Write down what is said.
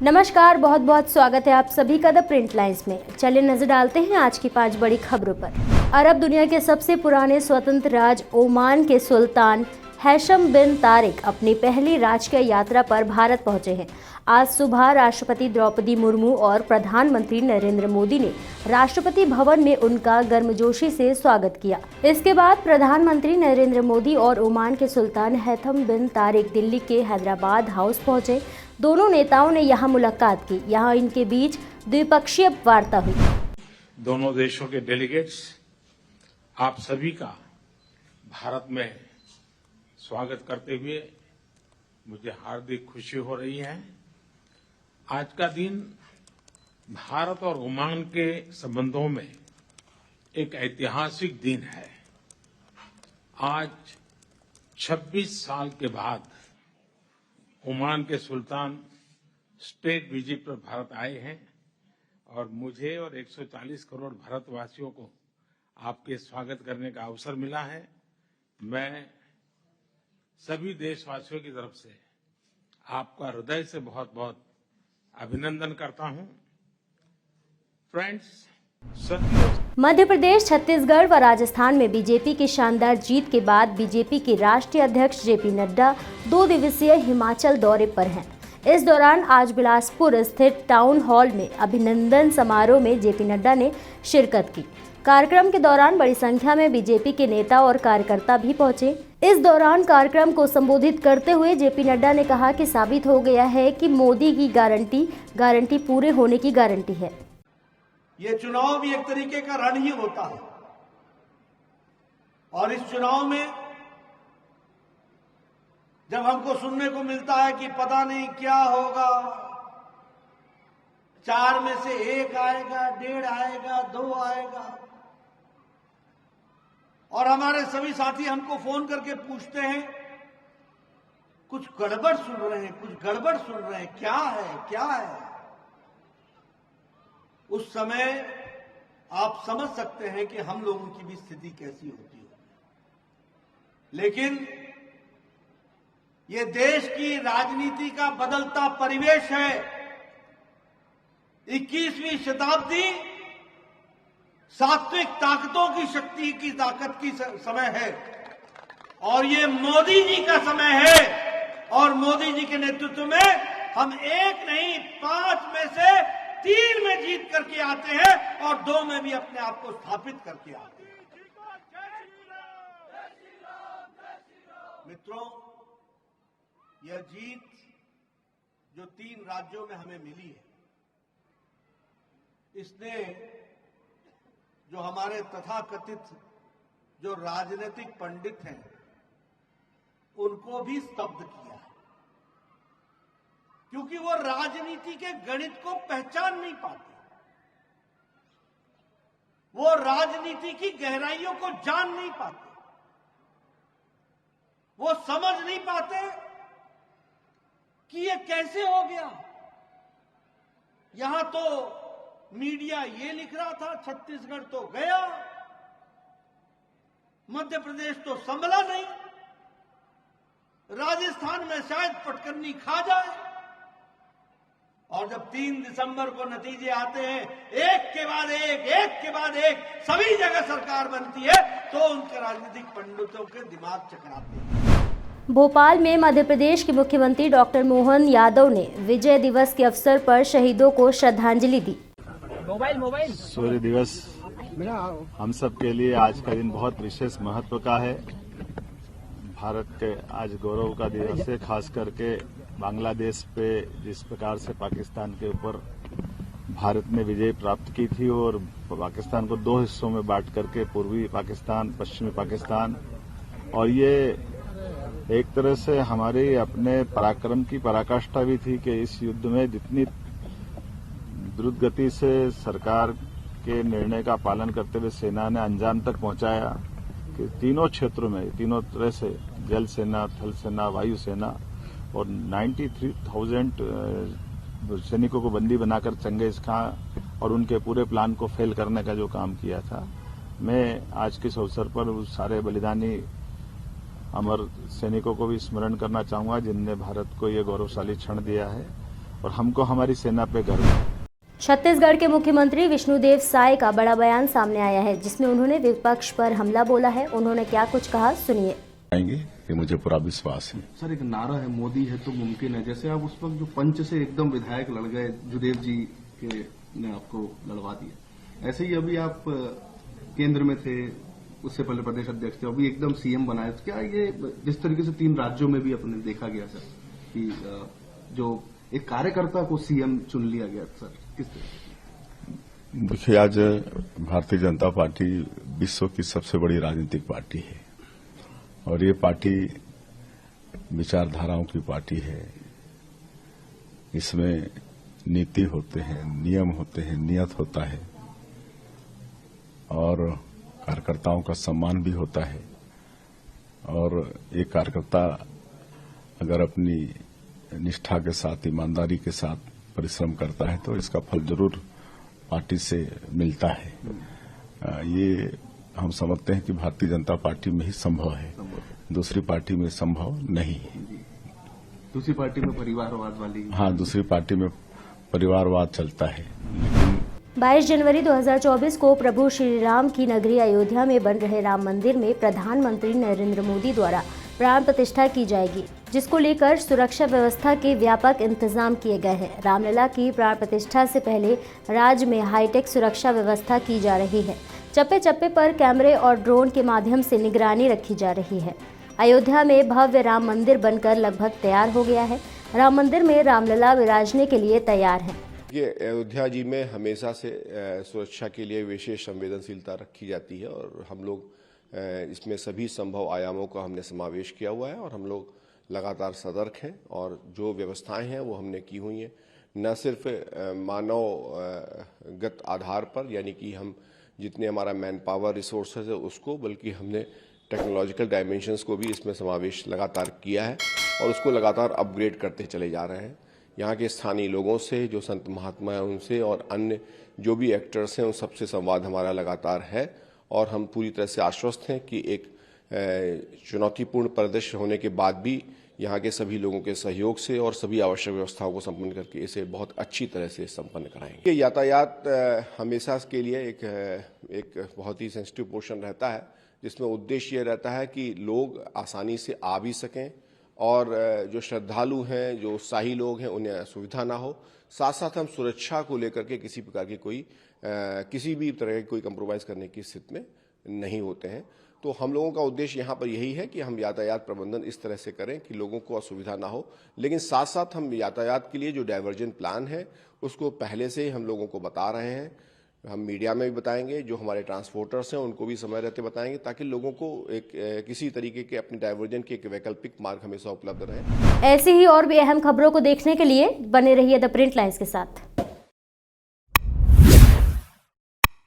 नमस्कार, बहुत बहुत स्वागत है आप सभी का द प्रिंट लाइन्स में। चलिए नजर डालते हैं आज की 5 बड़ी खबरों पर। अरब दुनिया के सबसे पुराने स्वतंत्र राज्य ओमान के सुल्तान हैशम बिन तारिक अपनी पहली राजकीय यात्रा पर भारत पहुंचे हैं। आज सुबह राष्ट्रपति द्रौपदी मुर्मू और प्रधानमंत्री नरेंद्र मोदी ने राष्ट्रपति भवन में उनका गर्मजोशी से स्वागत किया। इसके बाद प्रधानमंत्री नरेंद्र मोदी और ओमान के सुल्तान हैथम बिन तारिक दिल्ली के हैदराबाद हाउस पहुंचे। दोनों नेताओं ने यहां मुलाकात की। यहां इनके बीच द्विपक्षीय वार्ता हुई। दोनों देशों के डेलीगेट्स, आप सभी का भारत में स्वागत करते हुए मुझे हार्दिक खुशी हो रही है। आज का दिन भारत और ओमान के संबंधों में एक ऐतिहासिक दिन है। आज 26 साल के बाद ओमान के सुल्तान स्टेट विजिट पर भारत आए हैं और मुझे और 140 करोड़ भारतवासियों को आपके स्वागत करने का अवसर मिला है। मैं सभी देशवासियों की तरफ से आपका हृदय से बहुत बहुत अभिनंदन करता हूं। फ्रेंड्स, मध्य प्रदेश, छत्तीसगढ़ व राजस्थान में बीजेपी की शानदार जीत के बाद बीजेपी के राष्ट्रीय अध्यक्ष जेपी नड्डा 2 दिवसीय हिमाचल दौरे पर हैं। इस दौरान आज बिलासपुर स्थित टाउन हॉल में अभिनंदन समारोह में जेपी नड्डा ने शिरकत की। कार्यक्रम के दौरान बड़ी संख्या में बीजेपी के नेता और कार्यकर्ता भी पहुंचे। इस दौरान कार्यक्रम को संबोधित करते हुए जेपी नड्डा ने कहा कि साबित हो गया है कि मोदी की गारंटी पूरे होने की गारंटी है। ये चुनाव भी एक तरीके का रण ही होता है और इस चुनाव में जब हमको सुनने को मिलता है कि पता नहीं क्या होगा, 4 में से 1 आएगा, 1.5 आएगा, 2 आएगा, और हमारे सभी साथी हमको फोन करके पूछते हैं कुछ गड़बड़ सुन रहे हैं, कुछ गड़बड़ सुन रहे हैं, क्या है। उस समय आप समझ सकते हैं कि हम लोगों की भी स्थिति कैसी होती है। लेकिन ये देश की राजनीति का बदलता परिवेश है। 21वीं शताब्दी सात्विक ताकतों की शक्ति की ताकत की समय है और ये मोदी जी का समय है और मोदी जी के नेतृत्व में हम 1 नहीं 5 में से 3 में जीत करके आते हैं और 2 में भी अपने आप को स्थापित करके आते हैं। मित्रों, यह जीत जो 3 राज्यों में हमें मिली है, इसने जो हमारे तथाकथित जो राजनीतिक पंडित हैं उनको भी स्तब्ध किया है, क्योंकि वो राजनीति के गणित को पहचान नहीं पाते, वो राजनीति की गहराइयों को जान नहीं पाते, वो समझ नहीं पाते कि ये कैसे हो गया। यहां तो मीडिया ये लिख रहा था छत्तीसगढ़ तो गया, मध्य प्रदेश तो संभला नहीं, राजस्थान में शायद पटकन्नी खा जाए, और जब 3 दिसंबर को नतीजे आते हैं, एक के बाद एक सभी जगह सरकार बनती है, तो उनके राजनीतिक पंडितों के दिमाग चकराते हैं। भोपाल में मध्य प्रदेश के मुख्यमंत्री डॉक्टर मोहन यादव ने विजय दिवस के अवसर पर शहीदों को श्रद्धांजलि दी। सूर्य दिवस हम सब के लिए आज का दिन बहुत विशेष महत्व का है। भारत के आज गौरव का दिवस है, खास करके बांग्लादेश पे जिस प्रकार से पाकिस्तान के ऊपर भारत ने विजय प्राप्त की थी और पाकिस्तान को 2 हिस्सों में बांट करके पूर्वी पाकिस्तान, पश्चिमी पाकिस्तान, और ये एक तरह से हमारे अपने पराक्रम की पराकाष्ठा भी थी कि इस युद्ध में जितनी द्रुत गति से सरकार के निर्णय का पालन करते हुए सेना ने अंजाम तक पहुंचाया कि तीनों क्षेत्रों में, तीनों तरह से, जल सेना, थल सेना, वायु सेना, और 93,000 सैनिकों को बंदी बनाकर चंगेज खां और उनके पूरे प्लान को फेल करने का जो काम किया था। मैं आज के इस अवसर पर उस सारे बलिदानी अमर सैनिकों को भी स्मरण करना चाहूंगा जिनने भारत को ये गौरवशाली क्षण दिया है। और हमको हमारी सेना पे गर्व है। छत्तीसगढ़ के मुख्यमंत्री विष्णुदेव साय का बड़ा बयान सामने आया है, जिसमें उन्होंने विपक्ष पर हमला बोला है। उन्होंने क्या कुछ कहा, सुनिए। कि मुझे पूरा विश्वास है। सर, एक नारा है, मोदी है तो मुमकिन है। जैसे आप उस वक्त जो पंच से एकदम विधायक लड़ गए, जुदेव जी के ने आपको लड़वा दिया, ऐसे ही अभी आप केंद्र में थे, उससे पहले प्रदेश अध्यक्ष थे, अभी एकदम सीएम बनाए। तो क्या ये जिस तरीके से 3 राज्यों में भी अपने देखा गया सर कि जो एक कार्यकर्ता को सीएम चुन लिया गया, सर किस तरह? देखिए, आज भारतीय जनता पार्टी विश्व की सबसे बड़ी राजनीतिक पार्टी है और ये पार्टी विचारधाराओं की पार्टी है। इसमें नीति होते हैं, नियम होते हैं, नियत होता है और कार्यकर्ताओं का सम्मान भी होता है। और एक कार्यकर्ता अगर अपनी निष्ठा के साथ, ईमानदारी के साथ परिश्रम करता है तो इसका फल जरूर पार्टी से मिलता है। ये हम समझते हैं कि भारतीय जनता पार्टी में ही संभव है, दूसरी पार्टी में संभव नहीं है। दूसरी पार्टी में परिवारवाद वाली, हाँ, दूसरी पार्टी में परिवारवाद चलता है। 22 जनवरी 2024 को प्रभु श्री राम की नगरी अयोध्या में बन रहे राम मंदिर में प्रधानमंत्री नरेंद्र मोदी द्वारा प्राण प्रतिष्ठा की जाएगी, जिसको लेकर सुरक्षा व्यवस्था के व्यापक इंतजाम किए गए हैं। रामलला की प्राण प्रतिष्ठा से पहले राज्य में हाईटेक सुरक्षा व्यवस्था की जा रही है। चप्पे चप्पे पर कैमरे और ड्रोन के माध्यम से निगरानी रखी जा रही है। अयोध्या में भव्य राम मंदिर बनकर लगभग तैयार हो गया है। राम मंदिर में रामलला विराजने के लिए तैयार है। ये अयोध्या जी में हमेशा से सुरक्षा के लिए विशेष संवेदनशीलता रखी जाती है और हम लोग इसमें सभी संभव आयामों का हमने समावेश किया हुआ है और हम लोग लगातार सतर्क हैं और जो व्यवस्थाएं हैं वो हमने की हुई हैं, न सिर्फ मानवगत आधार पर, यानी कि हम जितने हमारा मैन पावर रिसोर्सेज है उसको, बल्कि हमने टेक्नोलॉजिकल डायमेंशंस को भी इसमें समावेश लगातार किया है और उसको लगातार अपग्रेड करते चले जा रहे हैं। यहाँ के स्थानीय लोगों से, जो संत महात्मा हैं उनसे और अन्य जो भी एक्टर्स हैं उन सबसे संवाद हमारा लगातार है और हम पूरी तरह से आश्वस्त हैं कि एक चुनौतीपूर्ण परिदृश्य होने के बाद भी यहाँ के सभी लोगों के सहयोग से और सभी आवश्यक व्यवस्थाओं को संपन्न करके इसे बहुत अच्छी तरह से संपन्न कराएंगे। यातायात हमेशा के लिए एक बहुत ही सेंसिटिव पोर्शन रहता है, जिसमें उद्देश्य ये रहता है कि लोग आसानी से आ भी सकें और जो श्रद्धालु हैं, जो उत्साही लोग हैं, उन्हें असुविधा ना हो। साथ साथ हम सुरक्षा को लेकर के किसी प्रकार की किसी भी तरह की कोई कंप्रोमाइज़ करने की स्थिति में नहीं होते हैं। तो हम लोगों का उद्देश्य यहाँ पर यही है कि हम यातायात प्रबंधन इस तरह से करें कि लोगों को असुविधा ना हो, लेकिन साथ साथ हम यातायात के लिए जो डाइवर्जन प्लान है उसको पहले से ही हम लोगों को बता रहे हैं। हम मीडिया में भी बताएंगे, जो हमारे ट्रांसपोर्टर्स हैं उनको भी समय रहते बताएंगे, ताकि लोगों को एक किसी तरीके के अपने डाइवर्जन के एक वैकल्पिक मार्ग हमेशा उपलब्ध रहे। ऐसी ही और भी अहम खबरों को देखने के लिए बने रहिए द प्रिंट लाइन्स के साथ।